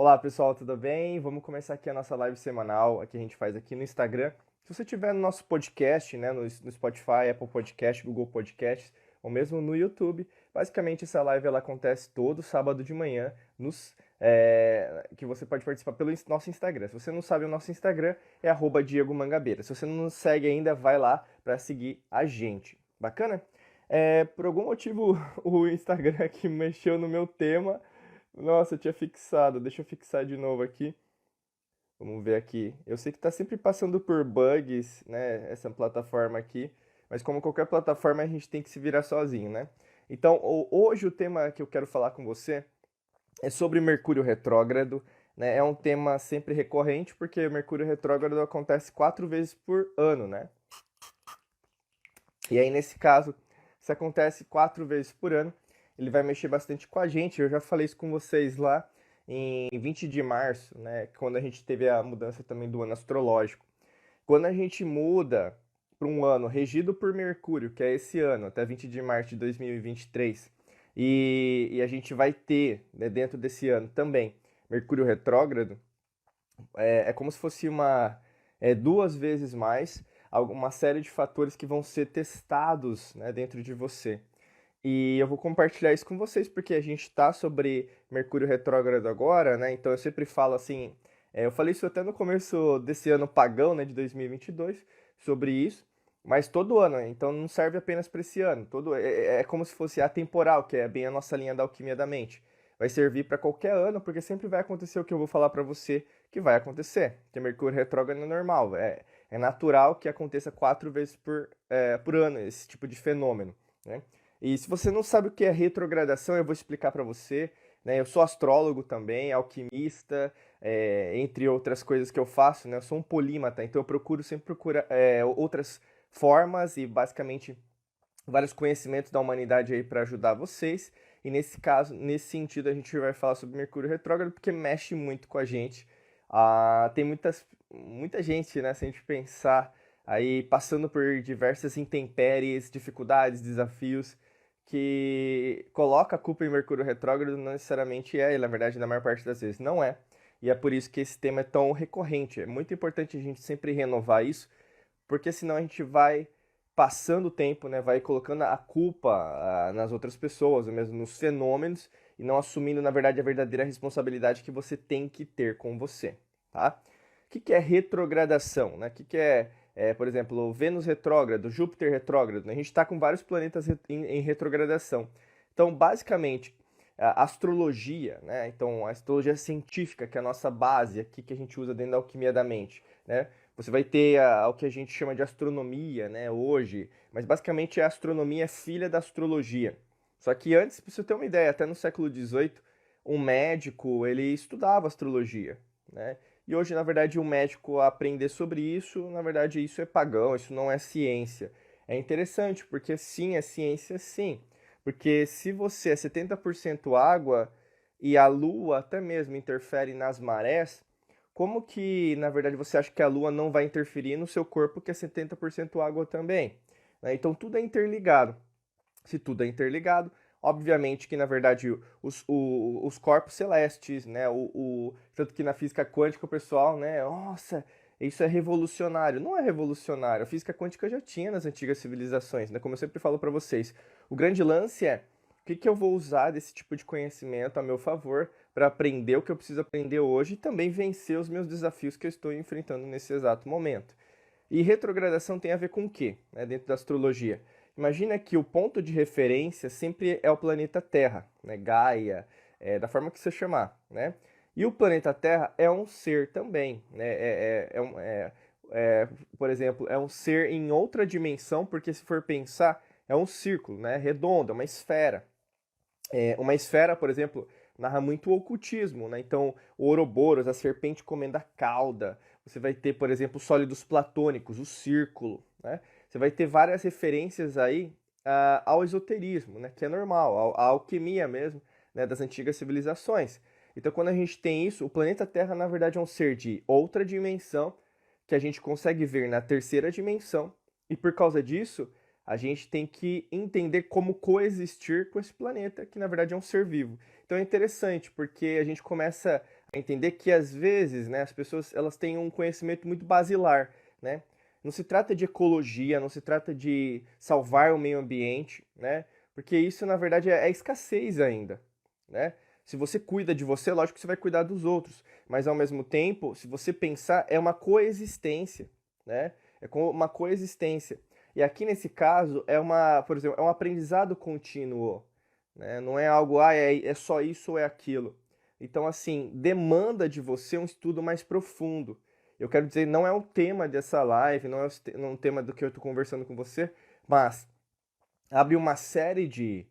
Olá pessoal, tudo bem? Vamos começar aqui a nossa live semanal, aqui a gente faz aqui no Instagram. Se você tiver no nosso podcast, né, no Spotify, Apple Podcast, Google Podcasts, ou mesmo no YouTube, basicamente essa live ela acontece todo sábado de manhã, que você pode participar pelo nosso Instagram. Se você não sabe, o nosso Instagram é @Diego Mangabeira. Se você não nos segue ainda, vai lá para seguir a gente. Bacana? Por algum motivo o Instagram aqui mexeu no meu tema. Nossa, eu tinha fixado. Deixa eu fixar de novo aqui. Vamos ver aqui. Eu sei que está sempre passando por bugs, né? Essa plataforma aqui. Mas como qualquer plataforma, a gente tem que se virar sozinho, né? Então, hoje o tema que eu quero falar com você é sobre Mercúrio retrógrado, né? É um tema sempre recorrente, porque Mercúrio retrógrado acontece 4 vezes por ano, né? E aí, nesse caso, se acontece 4 vezes por ano, ele vai mexer bastante com a gente. Eu já falei isso com vocês lá em 20 de março, né? Quando a gente teve a mudança também do ano astrológico. Quando a gente muda para um ano regido por Mercúrio, que é esse ano, até 20 de março de 2023, e a gente vai ter, né, dentro desse ano também, Mercúrio retrógrado, é como se fosse duas vezes mais uma série de fatores que vão ser testados, né, dentro de você. E eu vou compartilhar isso com vocês, porque a gente está sobre Mercúrio retrógrado agora, né? Então eu sempre falo assim, eu falei isso até no começo desse ano pagão, né, de 2022, sobre isso, mas todo ano, né? Então não serve apenas para esse ano. É como se fosse atemporal, que é bem a nossa linha da alquimia da mente. Vai servir para qualquer ano, porque sempre vai acontecer o que eu vou falar para você que vai acontecer. Que Mercúrio retrógrado é normal, é natural que aconteça 4 vezes por ano esse tipo de fenômeno, né? E se você não sabe o que é retrogradação, eu vou explicar para você. Né? Eu sou astrólogo também, alquimista, entre outras coisas que eu faço. Né? Eu sou um polímata, então eu sempre procurar outras formas e basicamente vários conhecimentos da humanidade aí para ajudar vocês. E nesse caso, nesse sentido, a gente vai falar sobre Mercúrio retrógrado porque mexe muito com a gente. Tem muita gente, né? Se a gente pensar aí passando por diversas intempéries, dificuldades, desafios que coloca a culpa em Mercúrio retrógrado não necessariamente e na verdade, na maior parte das vezes não é. E é por isso que esse tema é tão recorrente. É muito importante a gente sempre renovar isso, porque senão a gente vai passando o tempo, né, vai colocando a culpa nas outras pessoas, ou mesmo nos fenômenos, e não assumindo, na verdade, a verdadeira responsabilidade que você tem que ter com você, tá? O que é retrogradação, né? O que por exemplo, Vênus retrógrado, Júpiter retrógrado, né? A gente está com vários planetas em retrogradação. Então, basicamente, a astrologia, né? Então, a astrologia científica, que é a nossa base aqui que a gente usa dentro da alquimia da mente, né? Você vai ter o que a gente chama de astronomia, né, hoje, mas basicamente a astronomia é filha da astrologia. Só que antes, para você ter uma ideia, até no século XVIII, um médico, ele estudava astrologia, né? E hoje, na verdade, um médico aprender sobre isso, na verdade, isso é pagão, isso não é ciência. É interessante, porque sim, é ciência, sim. Porque se você é 70% água e a lua até mesmo interfere nas marés, como que, na verdade, você acha que a Lua não vai interferir no seu corpo, que é 70% água também? Né? Então, tudo é interligado. Se tudo é interligado, obviamente que, na verdade, os corpos celestes, né? Tanto que na física quântica o pessoal, né? Nossa, isso é revolucionário. Não é revolucionário. A física quântica já tinha nas antigas civilizações, né? Como eu sempre falo para vocês. O grande lance é o que eu vou usar desse tipo de conhecimento a meu favor para aprender o que eu preciso aprender hoje e também vencer os meus desafios que eu estou enfrentando nesse exato momento. E retrogradação tem a ver com o quê, né, dentro da astrologia? Imagina que o ponto de referência sempre é o planeta Terra, né, Gaia, da forma que você chamar, né? E o planeta Terra é um ser também, né? Por exemplo, é um ser em outra dimensão, porque se for pensar, é um círculo, né? Redondo, é uma esfera. Uma esfera, por exemplo, narra muito o ocultismo, né? Então, o Ouroboros, a serpente comendo a cauda. Você vai ter, por exemplo, os sólidos platônicos, o círculo, né? Você vai ter várias referências aí ao esoterismo, né? Que é normal, à alquimia mesmo, né? Das antigas civilizações. Então, quando a gente tem isso, o planeta Terra, na verdade, é um ser de outra dimensão que a gente consegue ver na terceira dimensão. E por causa disso, a gente tem que entender como coexistir com esse planeta, que na verdade é um ser vivo. Então é interessante, porque a gente começa Entender que às vezes, né, as pessoas elas têm um conhecimento muito basilar, né? Não se trata de ecologia, não se trata de salvar o meio ambiente, né? Porque isso na verdade é escassez ainda, né? Se você cuida de você, lógico que você vai cuidar dos outros, mas ao mesmo tempo, se você pensar, é uma coexistência, né? É uma coexistência. E aqui nesse caso é uma, por exemplo, é um aprendizado contínuo, né? Não é algo, é só isso ou é aquilo. Então, assim, demanda de você um estudo mais profundo. Eu quero dizer, não é o tema dessa live, não é um tema do que eu estou conversando com você, mas abre uma série de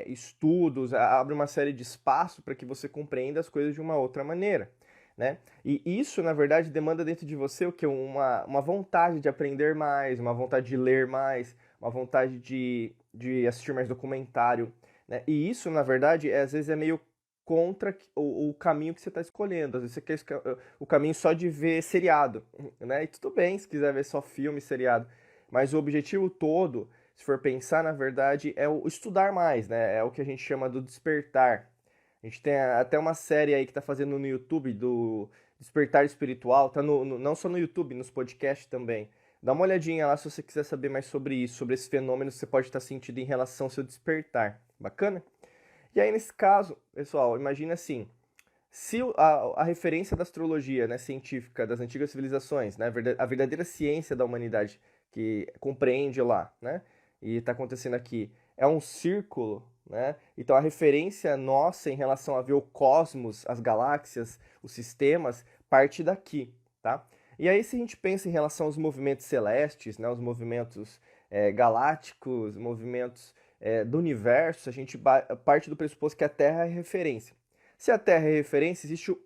estudos, abre uma série de espaço para que você compreenda as coisas de uma outra maneira, né? E isso, na verdade, demanda dentro de você o quê? Uma vontade de aprender mais, uma vontade de ler mais, uma vontade de assistir mais documentário, né? E isso, na verdade, às vezes é meio contra o caminho que você está escolhendo. Às vezes você quer o caminho só de ver seriado, né? E tudo bem se quiser ver só filme, seriado. Mas o objetivo todo, se for pensar, na verdade, é o estudar mais, né? É o que a gente chama do despertar. A gente tem até uma série aí que tá fazendo no YouTube do Despertar Espiritual, tá não só no YouTube, nos podcasts também. Dá uma olhadinha lá se você quiser saber mais sobre isso, sobre esse fenômeno que você pode estar sentindo em relação ao seu despertar. Bacana? E aí, nesse caso, pessoal, imagina assim, se a referência da astrologia, né, científica das antigas civilizações, né, a verdadeira ciência da humanidade que compreende lá, né, e está acontecendo aqui, é um círculo, né, então a referência nossa em relação a ver o cosmos, as galáxias, os sistemas, parte daqui, tá? E aí se a gente pensa em relação aos movimentos celestes, né, os movimentos galácticos, movimentos do universo, a gente parte do pressuposto que a Terra é referência. Se a Terra é referência, existem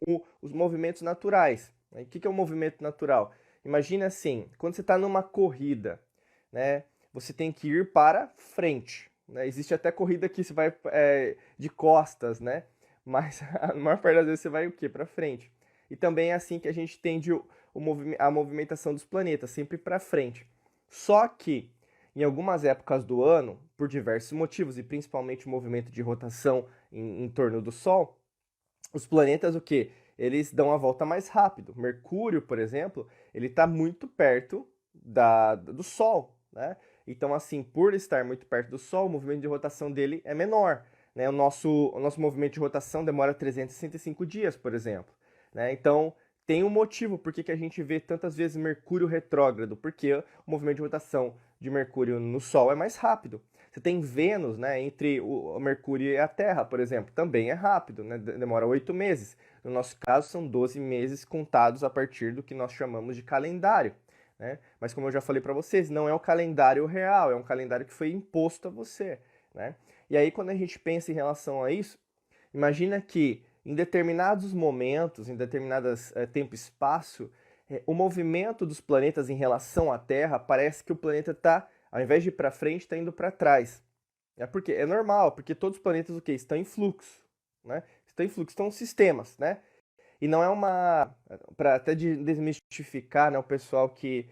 os movimentos naturais. Né? O que é um movimento natural? Imagina assim, quando você está numa corrida, né, você tem que ir para frente. Né? Existe até corrida que você vai de costas, né? Mas a maior parte das vezes você vai o quê? Para frente. E também é assim que a gente tende a movimentação dos planetas, sempre para frente. Só que em algumas épocas do ano, por diversos motivos, e principalmente o movimento de rotação em torno do Sol, os planetas o quê? Eles dão a volta mais rápido. Mercúrio, por exemplo, ele está muito perto do Sol, né? Então, assim, por estar muito perto do Sol, o movimento de rotação dele é menor. Né? O nosso movimento de rotação demora 365 dias, por exemplo. Né? Então, tem um motivo por que a gente vê tantas vezes Mercúrio retrógrado, porque o movimento de rotação de Mercúrio no Sol é mais rápido. Você tem Vênus, né, entre o Mercúrio e a Terra, por exemplo, também é rápido, né, demora 8 meses. No nosso caso, são 12 meses contados a partir do que nós chamamos de calendário. Né? Mas como eu já falei para vocês, não é o calendário real, é um calendário que foi imposto a você. Né? E aí, quando a gente pensa em relação a isso, imagina que em determinados momentos, em determinados tempo e espaço, o movimento dos planetas em relação à Terra parece que o planeta está, ao invés de ir para frente, está indo para trás. Porque é normal, porque todos os planetas o quê? Estão em fluxo, né? Estão em fluxo, estão sistemas, né? E não é uma, para até desmistificar, né, o pessoal que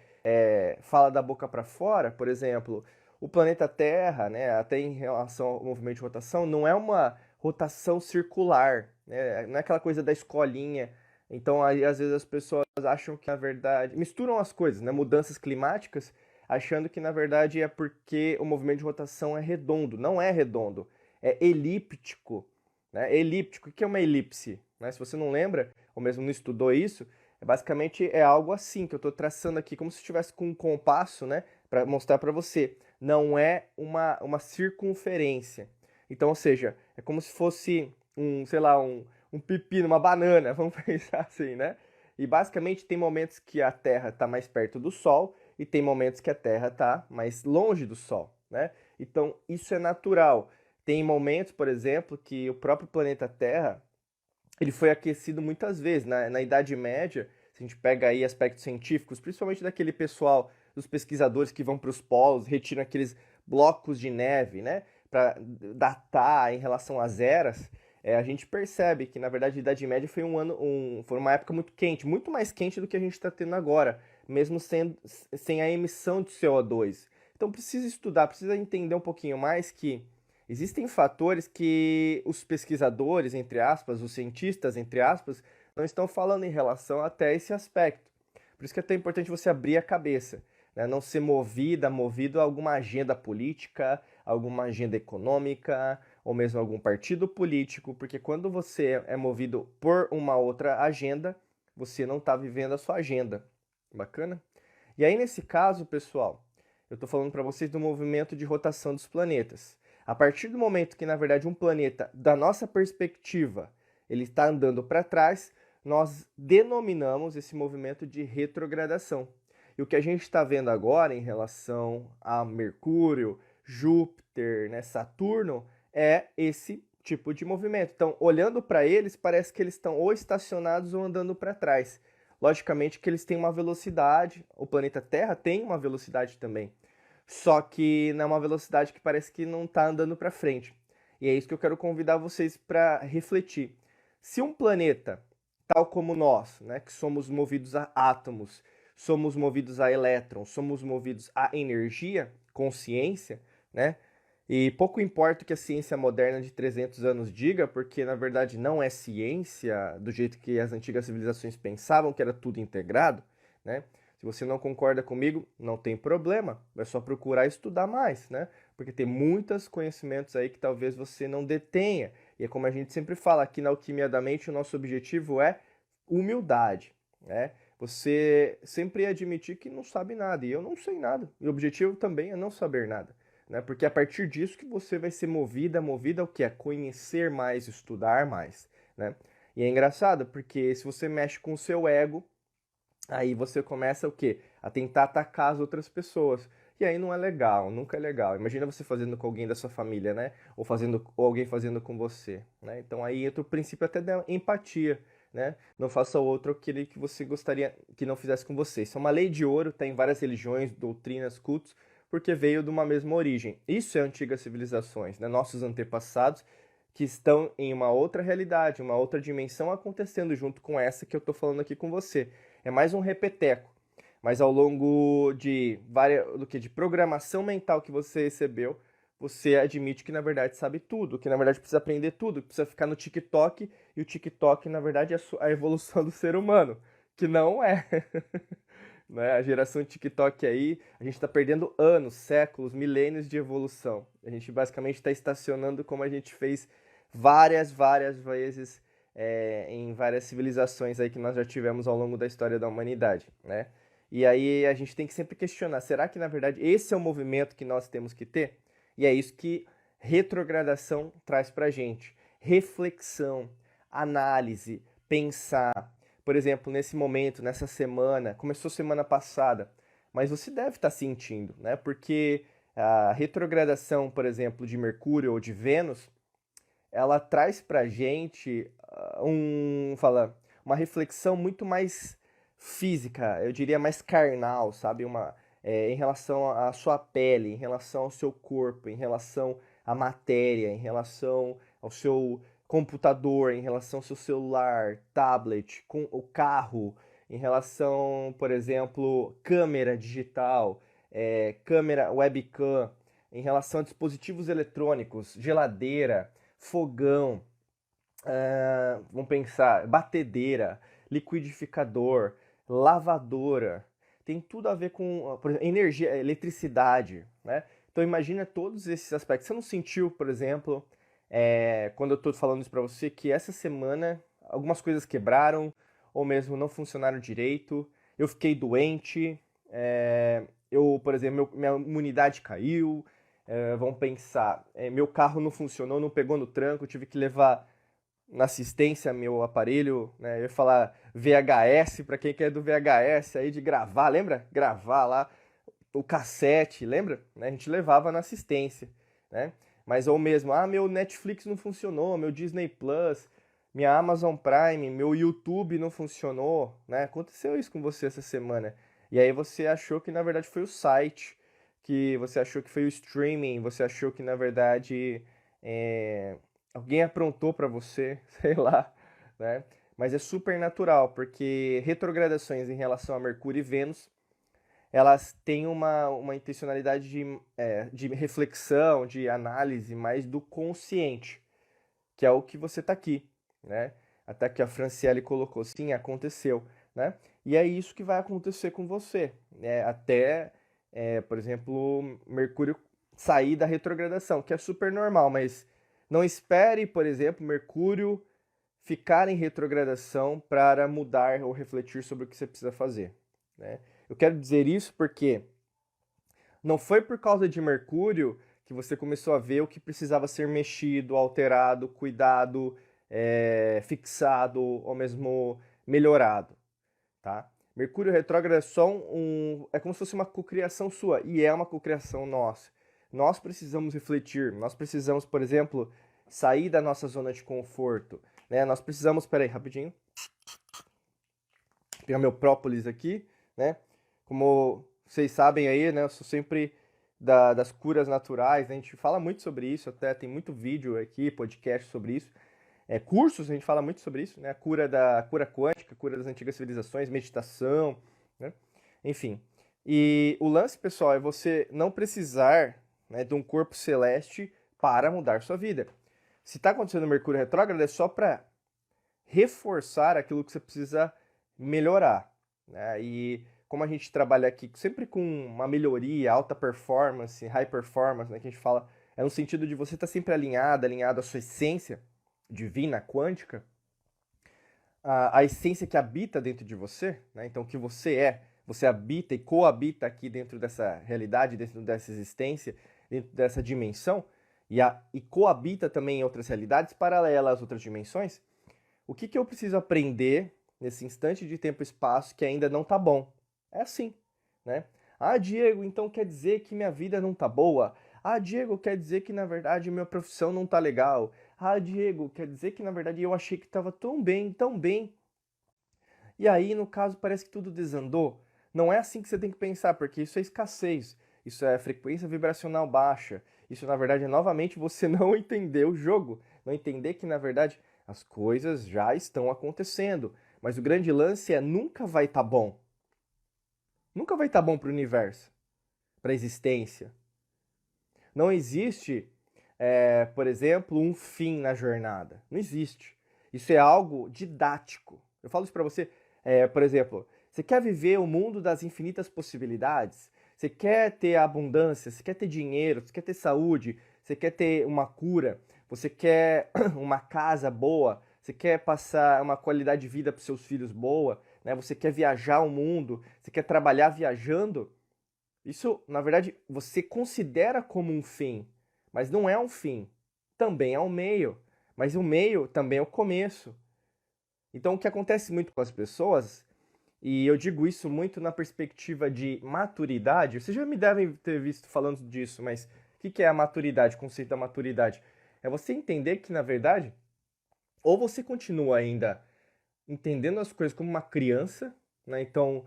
fala da boca para fora, por exemplo, o planeta Terra, né, até em relação ao movimento de rotação, não é uma rotação circular, né? Não é aquela coisa da escolinha. Então, aí, às vezes as pessoas acham que, na verdade, misturam as coisas, né? Mudanças climáticas, achando que, na verdade, é porque o movimento de rotação é redondo. Não é redondo, é elíptico. Né? Elíptico, o que é uma elipse? Né? Se você não lembra, ou mesmo não estudou isso, basicamente é algo assim, que eu estou traçando aqui, como se estivesse com um compasso, né? Para mostrar para você. Não é uma circunferência. Então, ou seja, é como se fosse sei lá, um pepino, uma banana, vamos pensar assim, né? E basicamente tem momentos que a Terra está mais perto do Sol e tem momentos que a Terra está mais longe do Sol, né? Então isso é natural. Tem momentos, por exemplo, que o próprio planeta Terra ele foi aquecido muitas vezes. Na Idade Média, se a gente pega aí aspectos científicos, principalmente daquele pessoal, dos pesquisadores que vão para os polos, retiram aqueles blocos de neve, né? Para datar em relação às eras, a gente percebe que, na verdade, a Idade Média foi uma época muito quente, muito mais quente do que a gente está tendo agora, mesmo sem a emissão de CO2. Então precisa estudar, precisa entender um pouquinho mais que existem fatores que os pesquisadores, entre aspas, os cientistas, entre aspas, não estão falando em relação até esse aspecto. Por isso que é tão importante você abrir a cabeça, né? Não ser movido a alguma agenda política, alguma agenda econômica, ou mesmo algum partido político, porque quando você é movido por uma outra agenda, você não está vivendo a sua agenda. Bacana? E aí, nesse caso, pessoal, eu estou falando para vocês do movimento de rotação dos planetas. A partir do momento que, na verdade, um planeta, da nossa perspectiva, ele está andando para trás, nós denominamos esse movimento de retrogradação. E o que a gente está vendo agora em relação a Mercúrio, Júpiter, né, Saturno, é esse tipo de movimento. Então, olhando para eles, parece que eles estão ou estacionados ou andando para trás. Logicamente que eles têm uma velocidade, o planeta Terra tem uma velocidade também, só que não é uma velocidade que parece que não está andando para frente. E é isso que eu quero convidar vocês para refletir. Se um planeta, tal como nós, né, que somos movidos a átomos, somos movidos a elétrons, somos movidos a energia, consciência, né? E pouco importa o que a ciência moderna de 300 anos diga, porque na verdade não é ciência do jeito que as antigas civilizações pensavam, que era tudo integrado, né? Se você não concorda comigo, não tem problema, é só procurar estudar mais, né? Porque tem muitos conhecimentos aí que talvez você não detenha. E é como a gente sempre fala aqui na Alquimia da Mente, o nosso objetivo é humildade, né? Você sempre admitir que não sabe nada, e eu não sei nada. E o objetivo também é não saber nada, né? Porque é a partir disso que você vai ser movida ao que é conhecer mais, estudar mais, né? E é engraçado porque se você mexe com o seu ego, aí você começa o quê? A tentar atacar as outras pessoas. E aí não é legal, nunca é legal. Imagina você fazendo com alguém da sua família, né? Ou alguém fazendo com você, né? Então aí entra o princípio até da empatia, né? Não faça ao outro aquele que você gostaria que não fizesse com você. Isso é uma lei de ouro, tem em várias religiões, doutrinas, cultos, porque veio de uma mesma origem. Isso é antigas civilizações, né? Nossos antepassados que estão em uma outra realidade, uma outra dimensão acontecendo junto com essa que eu estou falando aqui com você. É mais um repeteco, mas ao longo de programação mental que você recebeu, você admite que na verdade sabe tudo, que na verdade precisa aprender tudo, que precisa ficar no TikTok, e o TikTok na verdade é a evolução do ser humano, que não é. Né? A geração TikTok aí, a gente está perdendo anos, séculos, milênios de evolução. A gente basicamente está estacionando como a gente fez várias vezes em várias civilizações aí que nós já tivemos ao longo da história da humanidade, né? E aí a gente tem que sempre questionar, será que na verdade esse é o movimento que nós temos que ter? E é isso que retrogradação traz pra gente. Reflexão, análise, pensar. Por exemplo, nesse momento, nessa semana, começou semana passada, mas você deve estar sentindo, né? Porque a retrogradação, por exemplo, de Mercúrio ou de Vênus, ela traz pra gente uma reflexão muito mais física, eu diria mais carnal, sabe? Em relação à sua pele, em relação ao seu corpo, em relação à matéria, em relação ao seu computador, em relação ao seu celular, tablet, com o carro, em relação, por exemplo, câmera digital, câmera webcam, em relação a dispositivos eletrônicos, geladeira, fogão, vamos pensar, batedeira, liquidificador, lavadora, tem tudo a ver com, por exemplo, energia, eletricidade, né? Então imagina todos esses aspectos. Você não sentiu, por exemplo, quando eu estou falando isso para você, que essa semana algumas coisas quebraram ou mesmo não funcionaram direito, eu fiquei doente, por exemplo, minha imunidade caiu, vamos pensar, meu carro não funcionou, não pegou no tranco, tive que levar na assistência meu aparelho, né? Eu ia falar VHS, para quem quer do VHS aí de gravar, lembra? Gravar lá o cassete, lembra? Né? A gente levava na assistência, né? Mas ou mesmo, meu Netflix não funcionou, meu Disney Plus, minha Amazon Prime, meu YouTube não funcionou, né? Aconteceu isso com você essa semana. E aí você achou que na verdade foi o site, que você achou que foi o streaming, você achou que na verdade alguém aprontou para você, sei lá, né? Mas é super natural, porque retrogradações em relação a Mercúrio e Vênus, elas têm uma intencionalidade de reflexão, de análise mais do consciente, que é o que você está aqui, né? Até que a Franciele colocou, sim, aconteceu, né? E é isso que vai acontecer com você, né? Até, por exemplo, Mercúrio sair da retrogradação, que é super normal, mas não espere, por exemplo, Mercúrio ficar em retrogradação para mudar ou refletir sobre o que você precisa fazer, né? Eu quero dizer isso porque não foi por causa de Mercúrio que você começou a ver o que precisava ser mexido, alterado, cuidado, fixado ou mesmo melhorado, tá? Mercúrio retrógrado é só é como se fosse uma cocriação sua, e é uma cocriação nossa. Nós precisamos refletir, nós precisamos, por exemplo, sair da nossa zona de conforto, né? Nós precisamos, peraí, rapidinho, pegar meu própolis aqui, né? Como vocês sabem aí, né? Eu sou sempre das curas naturais, né? A gente fala muito sobre isso, até tem muito vídeo aqui, podcast sobre isso. Cursos, a gente fala muito sobre isso, né? A cura quântica, cura das antigas civilizações, meditação, né? Enfim. E o lance, pessoal, é você não precisar, né, de um corpo celeste para mudar sua vida. Se está acontecendo Mercúrio retrógrado, é só para reforçar aquilo que você precisa melhorar, né? E como a gente trabalha aqui sempre com uma melhoria, alta performance, high performance, né, que a gente fala, é no sentido de você estar sempre alinhado à sua essência divina, quântica, a essência que habita dentro de você, né? Então, o que você habita e coabita aqui dentro dessa realidade, dentro dessa existência, dentro dessa dimensão, e coabita também em outras realidades paralelas às outras dimensões. O que eu preciso aprender nesse instante de tempo e espaço que ainda não tá bom? É assim, né? Ah, Diego, então quer dizer que minha vida não tá boa? Ah, Diego, quer dizer que na verdade minha profissão não tá legal? Ah, Diego, quer dizer que na verdade eu achei que tava tão bem, tão bem. E aí, no caso, parece que tudo desandou. Não é assim que você tem que pensar, porque isso é escassez, isso é frequência vibracional baixa. Isso, na verdade, é novamente você não entender o jogo, não entender que, na verdade, as coisas já estão acontecendo. Mas o grande lance é nunca vai estar bom. Nunca vai estar bom para o universo, para a existência. Não existe, por exemplo, um fim na jornada. Não existe. Isso é algo didático. Eu falo isso para você, por exemplo, você quer viver o mundo das infinitas possibilidades? Você quer ter abundância? Você quer ter dinheiro? Você quer ter saúde? Você quer ter uma cura? Você quer uma casa boa? Você quer passar uma qualidade de vida para os seus filhos boa? Né? Você quer viajar o mundo? Você quer trabalhar viajando? Isso, na verdade, você considera como um fim, mas não é um fim. Também é um meio, mas o meio também é o começo. Então, o que acontece muito com as pessoas, e eu digo isso muito na perspectiva de maturidade, vocês já me devem ter visto falando disso, mas o que é a maturidade, o conceito da maturidade? É você entender que, na verdade, ou você continua ainda entendendo as coisas como uma criança, né? Então,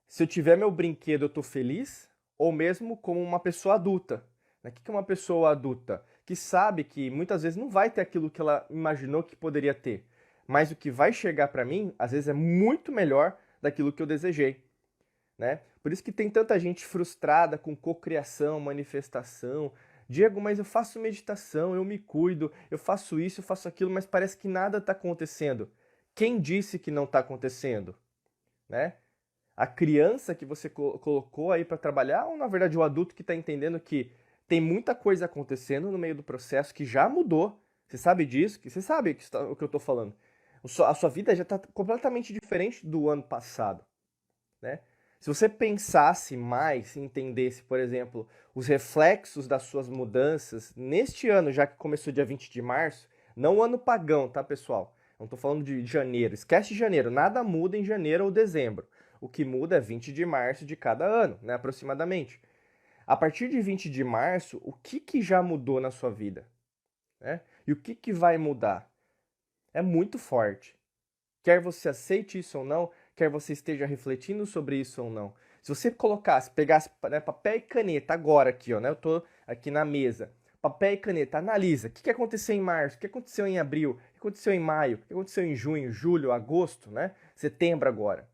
se eu tiver meu brinquedo, eu tô feliz, ou mesmo como uma pessoa adulta. Né? O que é uma pessoa adulta? Que sabe que muitas vezes não vai ter aquilo que ela imaginou que poderia ter, mas o que vai chegar para mim, às vezes é muito melhor daquilo que eu desejei. Né? Por isso que tem tanta gente frustrada com cocriação, manifestação. Diego, mas eu faço meditação, eu me cuido, eu faço isso, eu faço aquilo, mas parece que nada está acontecendo. Quem disse que não está acontecendo? Né? A criança que você colocou aí para trabalhar, ou na verdade o adulto que está entendendo que tem muita coisa acontecendo no meio do processo que já mudou. Você sabe disso? Que você sabe o que eu estou falando. A sua vida já está completamente diferente do ano passado, né? Se você pensasse mais, entendesse, por exemplo, os reflexos das suas mudanças neste ano, já que começou dia 20 de março, não o ano pagão, tá, pessoal? Não estou falando de janeiro. Esquece de janeiro. Nada muda em janeiro ou dezembro. O que muda é 20 de março de cada ano, né, aproximadamente. A partir de 20 de março, o que já mudou na sua vida? Né? E o que vai mudar? É muito forte. Quer você aceite isso ou não, quer você esteja refletindo sobre isso ou não. Se você pegasse, né, papel e caneta agora aqui, ó, né, eu tô aqui na mesa, papel e caneta, analisa o que aconteceu em março, o que aconteceu em abril, o que aconteceu em maio, o que aconteceu em junho, julho, agosto, né, setembro agora.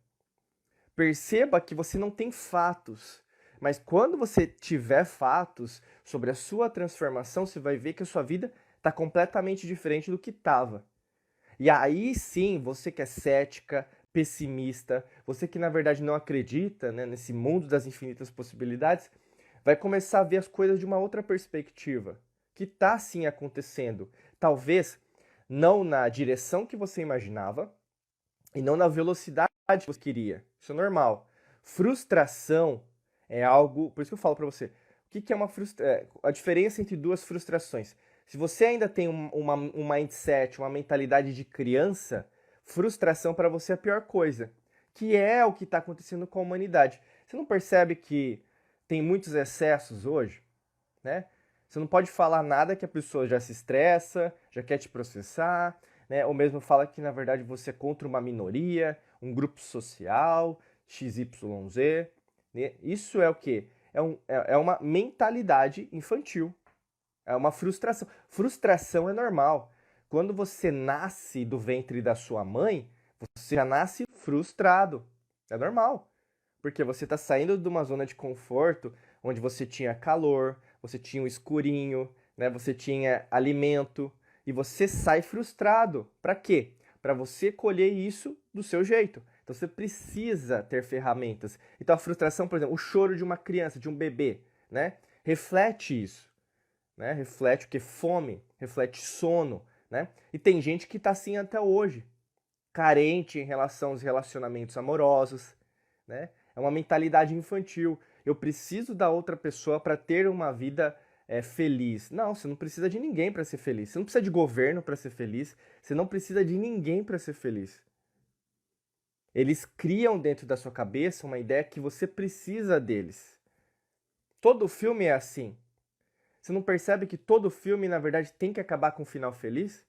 Perceba que você não tem fatos, mas quando você tiver fatos sobre a sua transformação, você vai ver que a sua vida está completamente diferente do que estava. E aí sim, você que é cética, pessimista, você que na verdade não acredita, né, nesse mundo das infinitas possibilidades, vai começar a ver as coisas de uma outra perspectiva, que está sim acontecendo. Talvez não na direção que você imaginava e não na velocidade que você queria. Isso é normal. Frustração é algo. Por isso que eu falo para você. O que é uma frustração? A diferença entre duas frustrações. Se você ainda tem um mindset, uma mentalidade de criança, frustração para você é a pior coisa. Que é o que está acontecendo com a humanidade. Você não percebe que tem muitos excessos hoje, né? Você não pode falar nada que a pessoa já se estressa, já quer te processar, né? Ou mesmo fala que na verdade você é contra uma minoria, um grupo social, XYZ, né? Isso é o quê? É uma mentalidade infantil. É uma frustração. Frustração é normal. Quando você nasce do ventre da sua mãe, você já nasce frustrado. É normal. Porque você está saindo de uma zona de conforto onde você tinha calor, você tinha um escurinho, né? Você tinha alimento e você sai frustrado. Para quê? Para você colher isso do seu jeito. Então você precisa ter ferramentas. Então a frustração, por exemplo, o choro de uma criança, de um bebê, né? Reflete isso, né? Reflete o que? Fome, reflete sono, né? E tem gente que está assim até hoje, carente em relação aos relacionamentos amorosos, né? É uma mentalidade infantil. Eu preciso da outra pessoa para ter uma vida feliz. Não, você não precisa de ninguém para ser feliz. Você não precisa de governo para ser feliz. Você não precisa de ninguém para ser feliz. Eles criam dentro da sua cabeça uma ideia que você precisa deles. Todo filme é assim. Você não percebe que todo filme, na verdade, tem que acabar com um final feliz?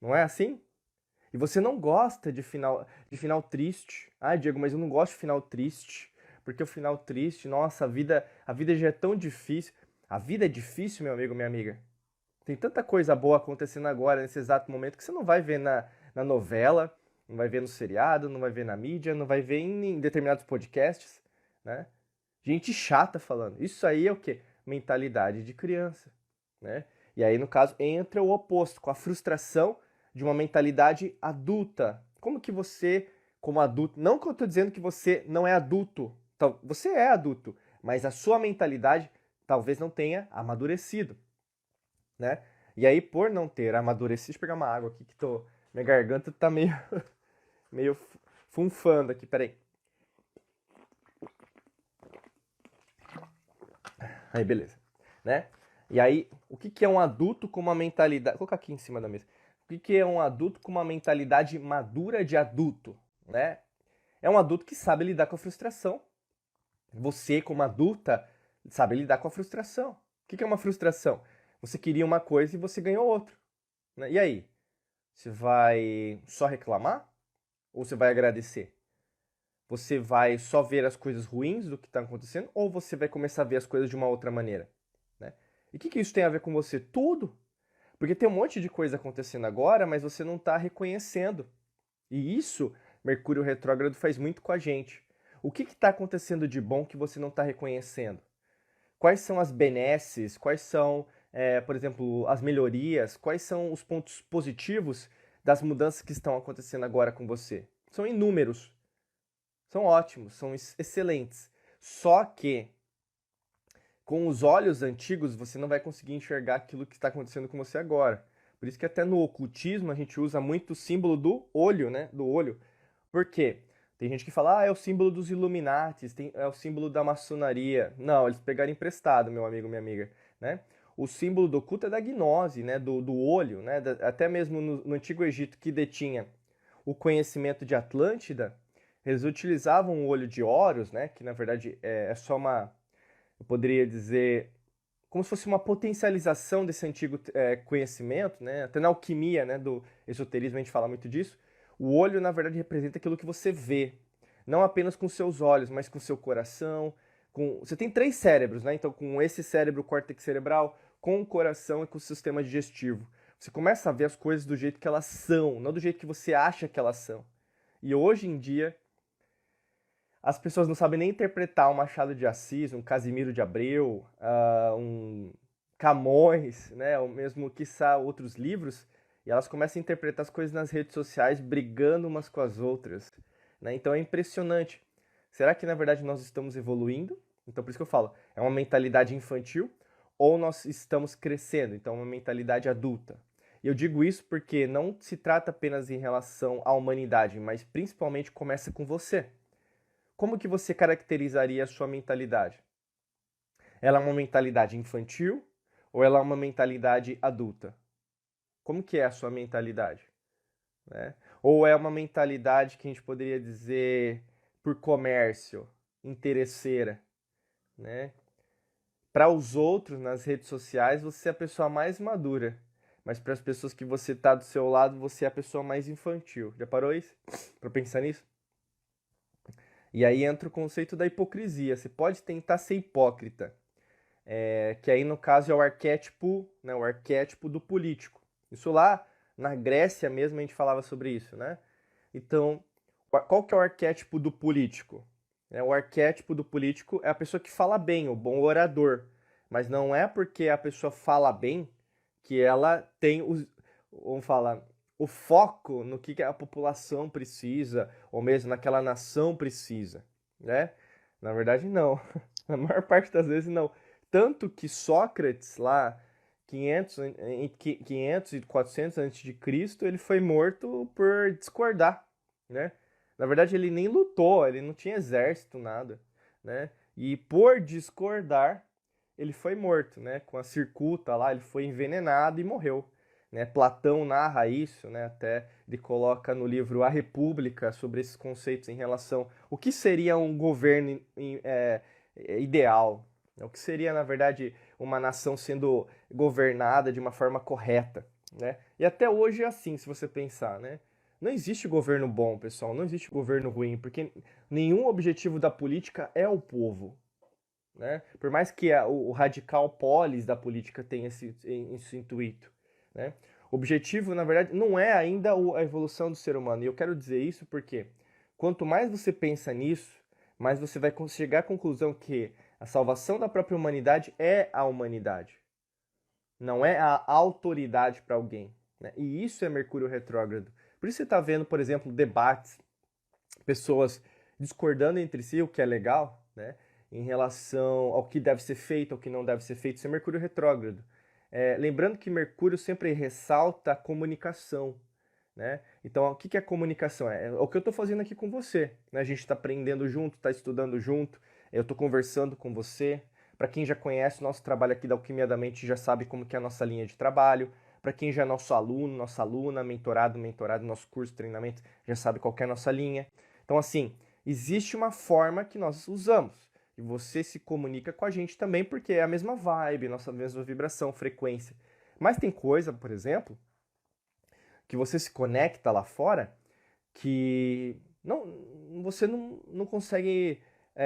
Não é assim? E você não gosta de final triste. Ah, Diego, mas eu não gosto de final triste. Porque o final triste, nossa, a vida já é tão difícil. A vida é difícil, meu amigo, minha amiga. Tem tanta coisa boa acontecendo agora, nesse exato momento, que você não vai ver na novela, não vai ver no seriado, não vai ver na mídia, não vai ver em determinados podcasts, né? Gente chata falando. Isso aí é o quê? Mentalidade de criança, né? E aí, no caso, entra o oposto, com a frustração de uma mentalidade adulta. Como que você, como adulto, não que eu estou dizendo que você não é adulto, você é adulto, mas a sua mentalidade talvez não tenha amadurecido, né? E aí, por não ter amadurecido, deixa eu pegar uma água aqui que minha garganta tá meio funfando aqui, peraí. Aí, beleza, né? E aí, o que é um adulto com uma mentalidade... Vou colocar aqui em cima da mesa. O que é um adulto com uma mentalidade madura de adulto, né? É um adulto que sabe lidar com a frustração. Você, como adulta, sabe lidar com a frustração. O que é uma frustração? Você queria uma coisa e você ganhou outra, né? E aí? Você vai só reclamar? Ou você vai agradecer? Você vai só ver as coisas ruins do que está acontecendo? Ou você vai começar a ver as coisas de uma outra maneira, né? E o que isso tem a ver com você? Tudo. Porque tem um monte de coisa acontecendo agora, mas você não está reconhecendo. E isso, Mercúrio retrógrado faz muito com a gente. O que está acontecendo de bom que você não está reconhecendo? Quais são as benesses? Quais são, por exemplo, as melhorias? Quais são os pontos positivos das mudanças que estão acontecendo agora com você? São inúmeros. São ótimos, são excelentes. Só que com os olhos antigos você não vai conseguir enxergar aquilo que está acontecendo com você agora. Por isso que até no ocultismo a gente usa muito o símbolo do olho, né? Do olho. Por quê? Tem gente que fala, é o símbolo dos Illuminatis, é o símbolo da maçonaria. Não, eles pegaram emprestado, meu amigo, minha amiga, né? O símbolo do oculto é da gnose, né? Do olho, né? Até mesmo no Antigo Egito, que detinha o conhecimento de Atlântida, eles utilizavam o olho de Horus, né? Que na verdade é só eu poderia dizer, como se fosse uma potencialização desse antigo conhecimento, né? Até na alquimia, né, do esoterismo a gente fala muito disso. O olho, na verdade, representa aquilo que você vê, não apenas com seus olhos, mas com seu coração. Você tem três cérebros, né? Então, com esse cérebro, o córtex cerebral, com o coração e com o sistema digestivo. Você começa a ver as coisas do jeito que elas são, não do jeito que você acha que elas são. E hoje em dia, as pessoas não sabem nem interpretar um Machado de Assis, um Casimiro de Abreu, um Camões, né, ou mesmo, quiçá, outros livros, E elas começam a interpretar as coisas nas redes sociais brigando umas com as outras, né? Então é impressionante. Será que na verdade nós estamos evoluindo? Então por isso que eu falo, é uma mentalidade infantil ou nós estamos crescendo? Então é uma mentalidade adulta. E eu digo isso porque não se trata apenas em relação à humanidade, mas principalmente começa com você. Como que você caracterizaria a sua mentalidade? Ela é uma mentalidade infantil ou ela é uma mentalidade adulta? Como que é a sua mentalidade? Né? Ou é uma mentalidade que a gente poderia dizer por comércio, interesseira, né? Para os outros, nas redes sociais, você é a pessoa mais madura, mas para as pessoas que você tá do seu lado, você é a pessoa mais infantil. Já parou isso? Para pensar nisso? E aí entra o conceito da hipocrisia. Você pode tentar ser hipócrita, que aí no caso é o arquétipo, né, o arquétipo do político. Isso lá na Grécia mesmo a gente falava sobre isso, né? Então, qual que é o arquétipo do político? O arquétipo do político é a pessoa que fala bem, o bom orador. Mas não é porque a pessoa fala bem que ela tem vamos falar, o foco no que a população precisa, ou mesmo naquela nação precisa, né? Na verdade, não. Na maior parte das vezes, não. Tanto que Sócrates, lá, 500 e 400 antes de Cristo, ele foi morto por discordar, né? Na verdade, ele nem lutou, ele não tinha exército, nada, né? E por discordar, ele foi morto, né? Com a cicuta lá, ele foi envenenado e morreu, né? Platão narra isso, né? Até ele coloca no livro A República sobre esses conceitos em relação o que seria um governo ideal, o que seria, na verdade, uma nação sendo governada de uma forma correta, né? E até hoje é assim, se você pensar, né? Não existe governo bom, pessoal, não existe governo ruim, porque nenhum objetivo da política é o povo, né? Por mais que o radical polis da política tenha esse intuito, né? O objetivo, na verdade, não é ainda a evolução do ser humano. E eu quero dizer isso porque quanto mais você pensa nisso, mais você vai chegar à conclusão que a salvação da própria humanidade é a humanidade. Não é a autoridade para alguém, né? E isso é Mercúrio retrógrado. Por isso você está vendo, por exemplo, debates, pessoas discordando entre si, o que é legal, né? Em relação ao que deve ser feito, ao que não deve ser feito. Isso é Mercúrio retrógrado. Lembrando que Mercúrio sempre ressalta a comunicação, né? Então, o que é comunicação? É o que eu estou fazendo aqui com você, né? A gente está aprendendo junto, está estudando junto, eu estou conversando com você. Para quem já conhece o nosso trabalho aqui da Alquimia da Mente, já sabe como que é a nossa linha de trabalho. Para quem já é nosso aluno, nossa aluna, mentorado, nosso curso, treinamento, já sabe qual que é a nossa linha. Então, assim, existe uma forma que nós usamos. E você se comunica com a gente também porque é a mesma vibe, nossa mesma vibração, frequência. Mas tem coisa, por exemplo, que você se conecta lá fora que você não consegue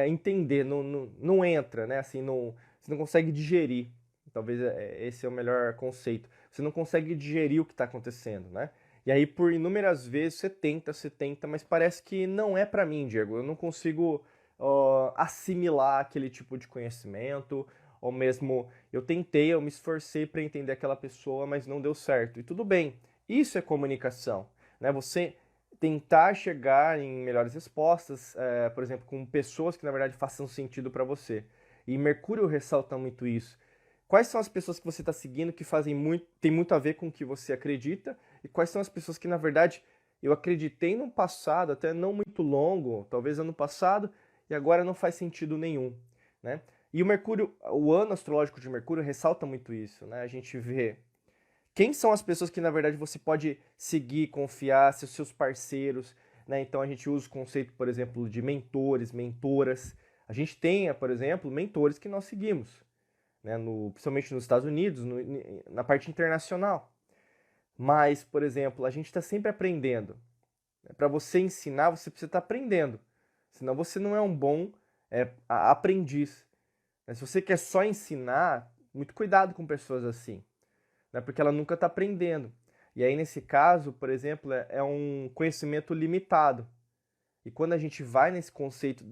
entender, não entra, né? Assim, você não consegue digerir. Talvez esse é o melhor conceito. Você não consegue digerir o que está acontecendo, né? E aí, por inúmeras vezes, você tenta, mas parece que não é para mim, Diego. Eu não consigo assimilar aquele tipo de conhecimento, ou mesmo eu tentei, eu me esforcei para entender aquela pessoa, mas não deu certo. E tudo bem, isso é comunicação, né? Você tentar chegar em melhores respostas, por exemplo, com pessoas que na verdade façam sentido para você. E Mercúrio ressalta muito isso. Quais são as pessoas que você está seguindo que tem muito a ver com o que você acredita? E quais são as pessoas que, na verdade, eu acreditei no passado, até não muito longo, talvez ano passado, e agora não faz sentido nenhum, né? E o Mercúrio, o ano astrológico de Mercúrio ressalta muito isso, né? A gente vê quem são as pessoas que, na verdade, você pode seguir, confiar, ser seus parceiros, né? Então a gente usa o conceito, por exemplo, de mentores, mentoras. A gente tem, por exemplo, mentores que nós seguimos, né? Principalmente nos Estados Unidos, na parte internacional. Mas, por exemplo, a gente está sempre aprendendo. Para você ensinar, você precisa estar aprendendo. Senão você não é um bom aprendiz. Mas se você quer só ensinar, muito cuidado com pessoas assim, né? Porque ela nunca está aprendendo. E aí, nesse caso, por exemplo, é um conhecimento limitado. E quando a gente vai nesse conceito